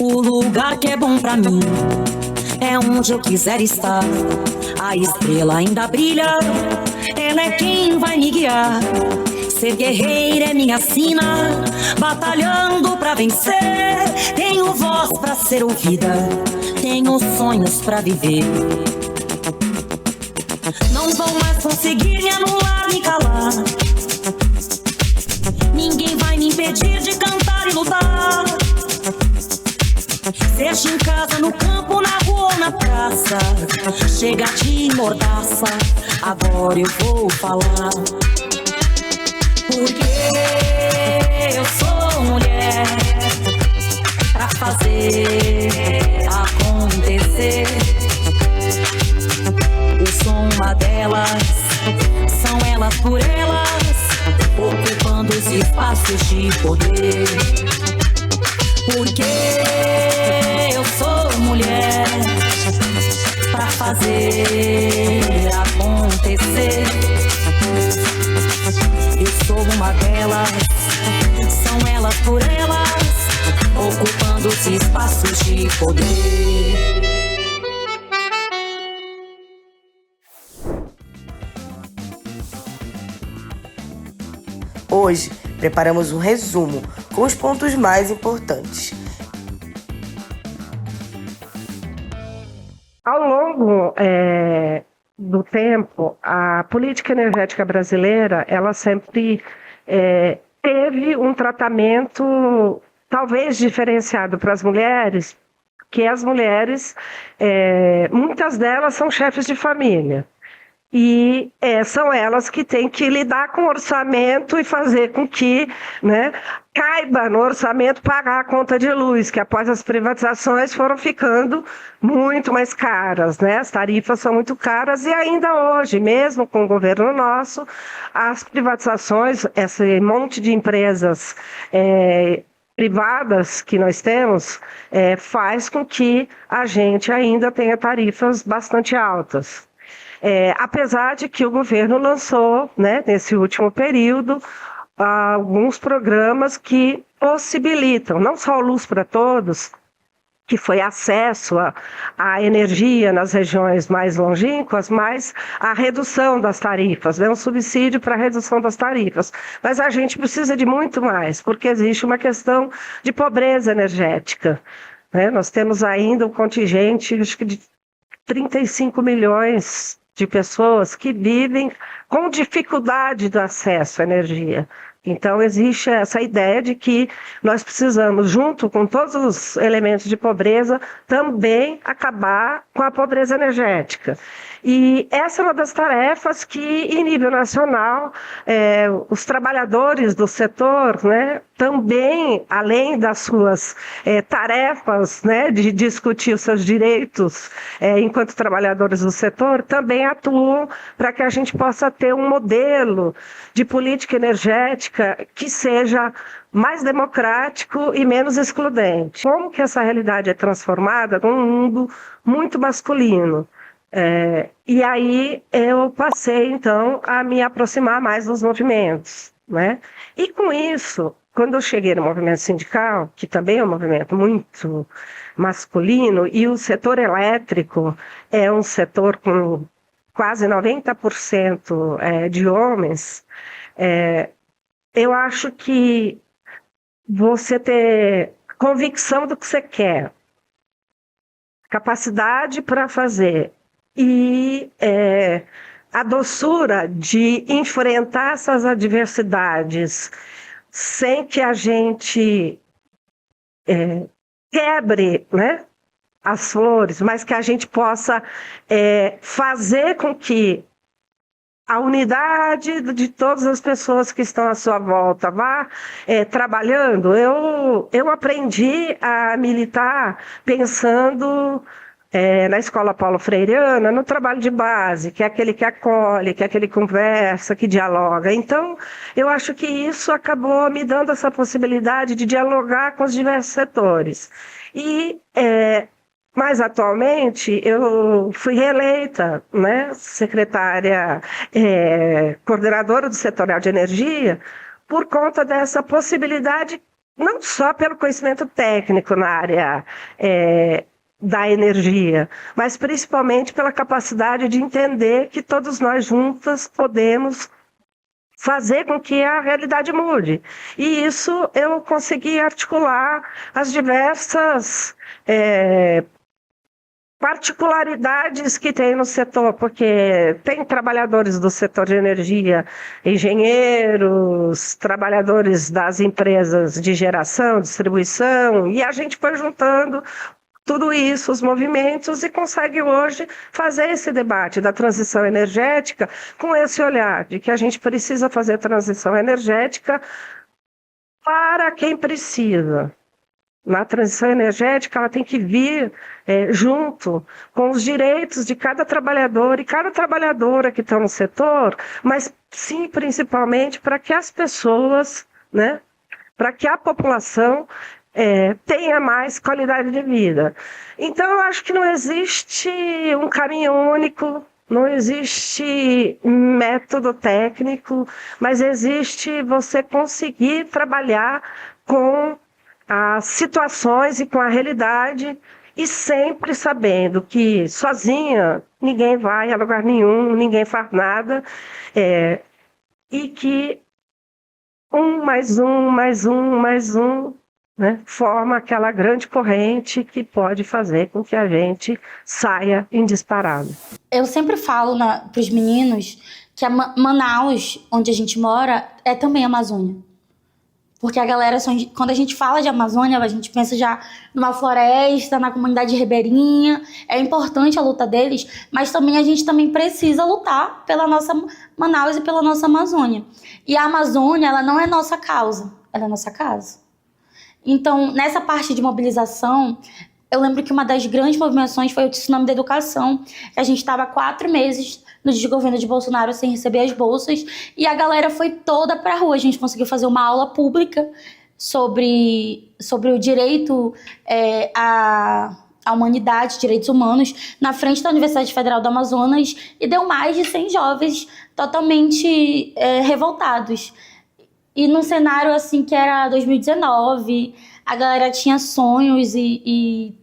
O lugar que é bom pra mim é onde eu quiser estar. A estrela ainda brilha, ela é quem vai me guiar. Ser guerreira é minha sina, batalhando pra vencer. Tenho voz pra ser ouvida, tenho sonhos pra viver. Não vão mais conseguir me anular, me calar. Ninguém vai me impedir de cantar e lutar. Seja em casa, no campo, na rua ou na praça, chega de mordaça, agora eu vou falar. Porque eu sou mulher pra fazer acontecer. Eu sou uma delas, são elas por elas, ocupando os espaços de poder. Porque eu sou mulher pra fazer acontecer. Eu sou uma delas, são elas por elas, ocupando os espaços de poder. Hoje, preparamos um resumo com os pontos mais importantes. Ao longo do tempo, a política energética brasileira, ela sempre teve um tratamento talvez diferenciado para as mulheres, que as mulheres, muitas delas são chefes de família. E são elas que têm que lidar com o orçamento e fazer com que, né, caiba no orçamento pagar a conta de luz, que após as privatizações foram ficando muito mais caras, né? As tarifas são muito caras e ainda hoje, mesmo com o governo nosso, as privatizações, esse monte de empresas privadas que nós temos, faz com que a gente ainda tenha tarifas bastante altas. Apesar de que o governo lançou, né, nesse último período, alguns programas que possibilitam, não só o Luz para Todos, que foi acesso à energia nas regiões mais longínquas, mas a redução das tarifas, né, um subsídio para a redução das tarifas. Mas a gente precisa de muito mais, porque existe uma questão de pobreza energética, né? Nós temos ainda um contingente, acho que de 35 milhões de pessoas que vivem com dificuldade do acesso à energia. Então, existe essa ideia de que nós precisamos, junto com todos os elementos de pobreza, também acabar com a pobreza energética. E essa é uma das tarefas que, em nível nacional, os trabalhadores do setor, né, também, além das suas tarefas, né, de discutir os seus direitos enquanto trabalhadores do setor, também atuam para que a gente possa ter um modelo de política energética que seja mais democrático e menos excludente. Como que essa realidade é transformada num mundo muito masculino? E aí eu passei, então, a me aproximar mais dos movimentos, né? E com isso, quando eu cheguei no movimento sindical, que também é um movimento muito masculino, e o setor elétrico é um setor com quase 90% de homens, eu acho que você ter convicção do que você quer, capacidade para fazer e a doçura de enfrentar essas adversidades sem que a gente quebre, né, as flores, mas que a gente possa fazer com que a unidade de todas as pessoas que estão à sua volta vá trabalhando. Eu aprendi a militar pensando na escola Paulo Freireana, no trabalho de base, que é aquele que acolhe, que é aquele que conversa, que dialoga. Então, eu acho que isso acabou me dando essa possibilidade de dialogar com os diversos setores. E Mas atualmente eu fui reeleita, né, secretária, coordenadora do setorial de energia, por conta dessa possibilidade, não só pelo conhecimento técnico na área da energia, mas principalmente pela capacidade de entender que todos nós juntas podemos fazer com que a realidade mude. E isso eu consegui articular as diversas particularidades que tem no setor, porque tem trabalhadores do setor de energia, engenheiros, trabalhadores das empresas de geração, distribuição, e a gente foi juntando tudo isso, os movimentos, e consegue hoje fazer esse debate da transição energética com esse olhar de que a gente precisa fazer transição energética para quem precisa. Na transição energética, ela tem que vir junto com os direitos de cada trabalhador e cada trabalhadora que está no setor, mas sim, principalmente, para que as pessoas, né, para que a população tenha mais qualidade de vida. Então, eu acho que não existe um caminho único, não existe método técnico, mas existe você conseguir trabalhar com as situações e com a realidade, e sempre sabendo que sozinha ninguém vai a lugar nenhum, ninguém faz nada, e que um mais um, mais um, mais um, né, forma aquela grande corrente que pode fazer com que a gente saia em disparada. Eu sempre falo para os meninos que Manaus, onde a gente mora, é também Amazônia. Porque a galera, quando a gente fala de Amazônia, a gente pensa já numa floresta, na comunidade ribeirinha. É importante a luta deles, mas também a gente também precisa lutar pela nossa Manaus e pela nossa Amazônia. E a Amazônia, ela não é nossa causa, ela é nossa casa. Então, nessa parte de mobilização, eu lembro que uma das grandes movimentações foi o tsunami da educação. A gente estava 4 meses no desgoverno de Bolsonaro sem receber as bolsas, e a galera foi toda para a rua. A gente conseguiu fazer uma aula pública sobre o direito à humanidade, direitos humanos, na frente da Universidade Federal do Amazonas, e deu mais de 100 jovens totalmente revoltados. E num cenário assim que era 2019, a galera tinha sonhos e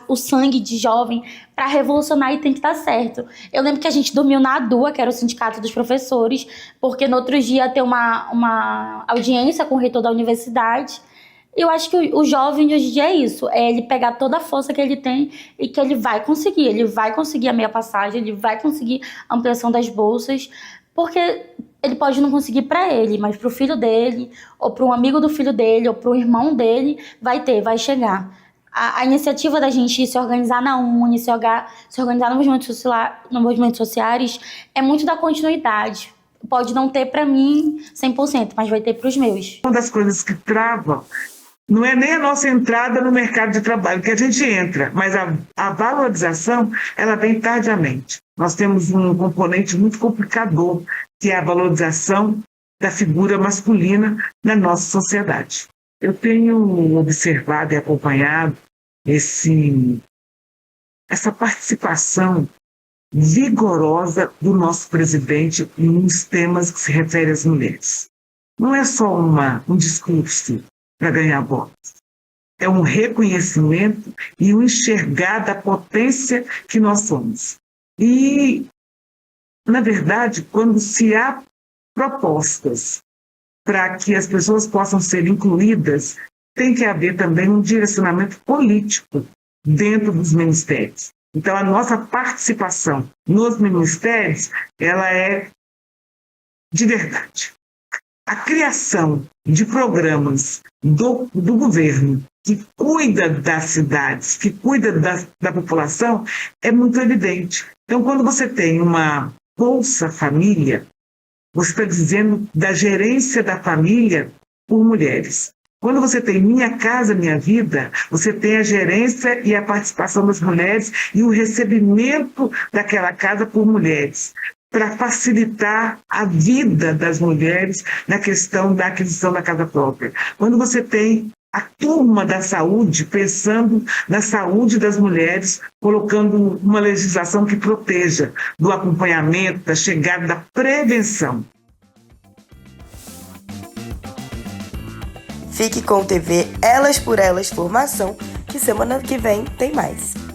o sangue de jovem para revolucionar, e tem que dar certo. Eu lembro que a gente dormiu na ADUA, que era o sindicato dos professores, porque no outro dia ia ter uma audiência com o reitor da universidade. E eu acho que o jovem de hoje em dia é isso, é ele pegar toda a força que ele tem e que ele vai conseguir a meia passagem, ele vai conseguir a ampliação das bolsas, porque ele pode não conseguir para ele, mas para o filho dele, ou para um amigo do filho dele, ou para o irmão dele, vai chegar. A iniciativa da gente se organizar na UNE, se organizar nos movimentos sociais, é muito da continuidade. Pode não ter para mim 100%, mas vai ter para os meus. Uma das coisas que travam não é nem a nossa entrada no mercado de trabalho, que a gente entra, mas a valorização, ela vem tardiamente. Nós temos um componente muito complicador, que é a valorização da figura masculina na nossa sociedade. Eu tenho observado e acompanhado essa participação vigorosa do nosso presidente nos temas que se referem às mulheres. Não é só um discurso para ganhar votos. É um reconhecimento e um enxergar da potência que nós somos. E, na verdade, quando se há propostas para que as pessoas possam ser incluídas, tem que haver também um direcionamento político dentro dos ministérios. Então, a nossa participação nos ministérios, ela é de verdade. A criação de programas do governo que cuida das cidades, que cuida da população, é muito evidente. Então, quando você tem uma Bolsa Família, você está dizendo da gerência da família por mulheres. Quando você tem Minha Casa Minha Vida, você tem a gerência e a participação das mulheres e o recebimento daquela casa por mulheres, para facilitar a vida das mulheres na questão da aquisição da casa própria. Quando você tem a turma da saúde pensando na saúde das mulheres, colocando uma legislação que proteja do acompanhamento, da chegada, da prevenção. Fique com o TV Elas por Elas Formação, que semana que vem tem mais.